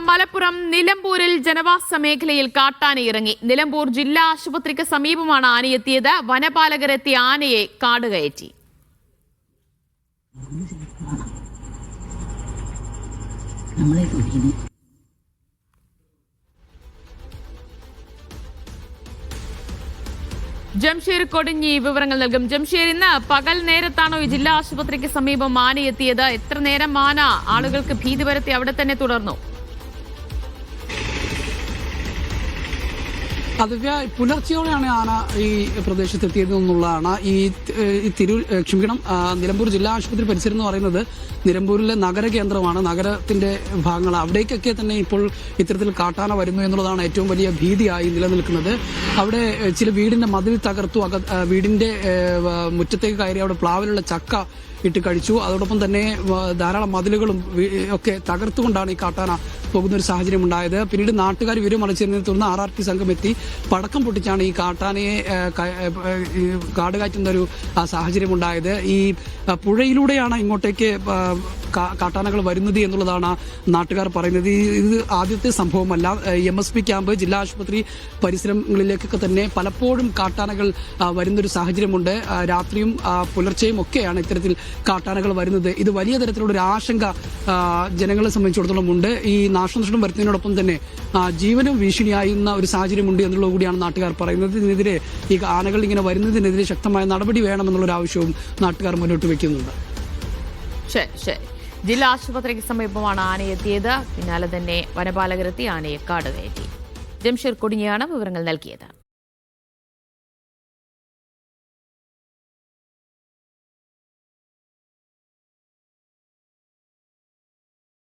മലപ്പുറം നിലമ്പൂരിൽ ജനവാസ മേഖലയിൽ കാട്ടാന ഇറങ്ങി. നിലമ്പൂർ ജില്ലാ ആശുപത്രിക്ക് സമീപമാണ് ആനയെത്തിയത്. വനപാലകരെത്തി ആനയെ കാടുകയറ്റി. ജംഷീർ കൊടിഞ്ഞി വിവരങ്ങൾ നൽകും. ജംഷീർ, ഇന്ന് പകൽ നേരത്താണോ ഈ ജില്ലാ ആശുപത്രിക്ക് സമീപം ആനയെത്തിയത്? എത്ര നേരം ആന ആളുകൾക്ക് ഭീതി പരത്തി അവിടെ തന്നെ തുടർന്നു? ദിവ്യ, പുലർച്ചെയോടെയാണ് ആന ഈ പ്രദേശത്ത് എത്തിയത് എന്നുള്ളതാണ്. നിലമ്പൂർ ജില്ലാ ആശുപത്രി പരിസരം എന്ന് പറയുന്നത് നിലമ്പൂരിലെ നഗര കേന്ദ്രമാണ്. നഗരത്തിന്റെ ഭാഗങ്ങൾ അവിടേക്കൊക്കെ തന്നെ ഇപ്പോൾ ഇത്തരത്തിൽ കാട്ടാന വരുന്നു എന്നുള്ളതാണ് ഏറ്റവും വലിയ ഭീതിയായി നിലനിൽക്കുന്നത്. അവിടെ ചില വീടിന്റെ മതിൽ തകർത്തു, വീടിന്റെ മുറ്റത്തേക്ക് കയറി അവിടെ പ്ലാവിലുള്ള ചക്ക ഇട്ട് കഴിച്ചു. അതോടൊപ്പം തന്നെ ധാരാളം മതിലുകളും ഒക്കെ തകർത്തുകൊണ്ടാണ് ഈ കാട്ടാന പോകുന്ന ഒരു സാഹചര്യം ഉണ്ടായത്. പിന്നീട് നാട്ടുകാർ വിവരം അറിയിച്ചതിനെ തുടർന്ന് RRT സംഘം എത്തി പടക്കം പൊട്ടിച്ചാണ് ഈ കാട്ടാനയെ കാട് കയറ്റുന്ന ഒരു സാഹചര്യം ഉണ്ടായത്. ഈ പുഴയിലൂടെയാണ് ഇങ്ങോട്ടേക്ക് കാട്ടാനകൾ വരുന്നത് എന്നുള്ളതാണ് നാട്ടുകാർ പറയുന്നത്. ഇത് ആദ്യത്തെ സംഭവമല്ല. MSP ക്യാമ്പ്, ജില്ലാ ആശുപത്രി പരിസരങ്ങളിലേക്കൊക്കെ തന്നെ പലപ്പോഴും കാട്ടാനകൾ വരുന്നൊരു സാഹചര്യമുണ്ട്. രാത്രിയും പുലർച്ചെയും ഒക്കെയാണ് ഇത്തരത്തിൽ കാട്ടാനകൾ വരുന്നത്. ഇത് വലിയ തരത്തിലുള്ള ഒരു ആശങ്ക ജനങ്ങളെ സംബന്ധിച്ചിടത്തോളം ഉണ്ട്. ഈ നാശനഷ്ടം വരുന്നതിനോടൊപ്പം തന്നെ ജീവനും ഭീഷണിയായുന്ന ഒരു സാഹചര്യമുണ്ട് എന്നുള്ളത് കൂടിയാണ് നാട്ടുകാർ പറയുന്നത്. ഇതിനെതിരെ ഈ ആനകൾ ഇങ്ങനെ വരുന്നതിനെതിരെ ശക്തമായ നടപടി വേണമെന്നുള്ളൊരു ആവശ്യവും നാട്ടുകാർ മുന്നോട്ട് വെക്കുന്നുണ്ട്. ശരി. ജില്ലാ ആശുപത്രിക്ക് സമീപമാണ് ആനയെത്തിയത്. പിന്നാലെ തന്നെ വനപാലകരെത്തി ആനയെ കാടുകയറ്റി. ജംഷീർ കൊടിഞ്ഞിയാണ് വിവരങ്ങൾ നൽകിയത്.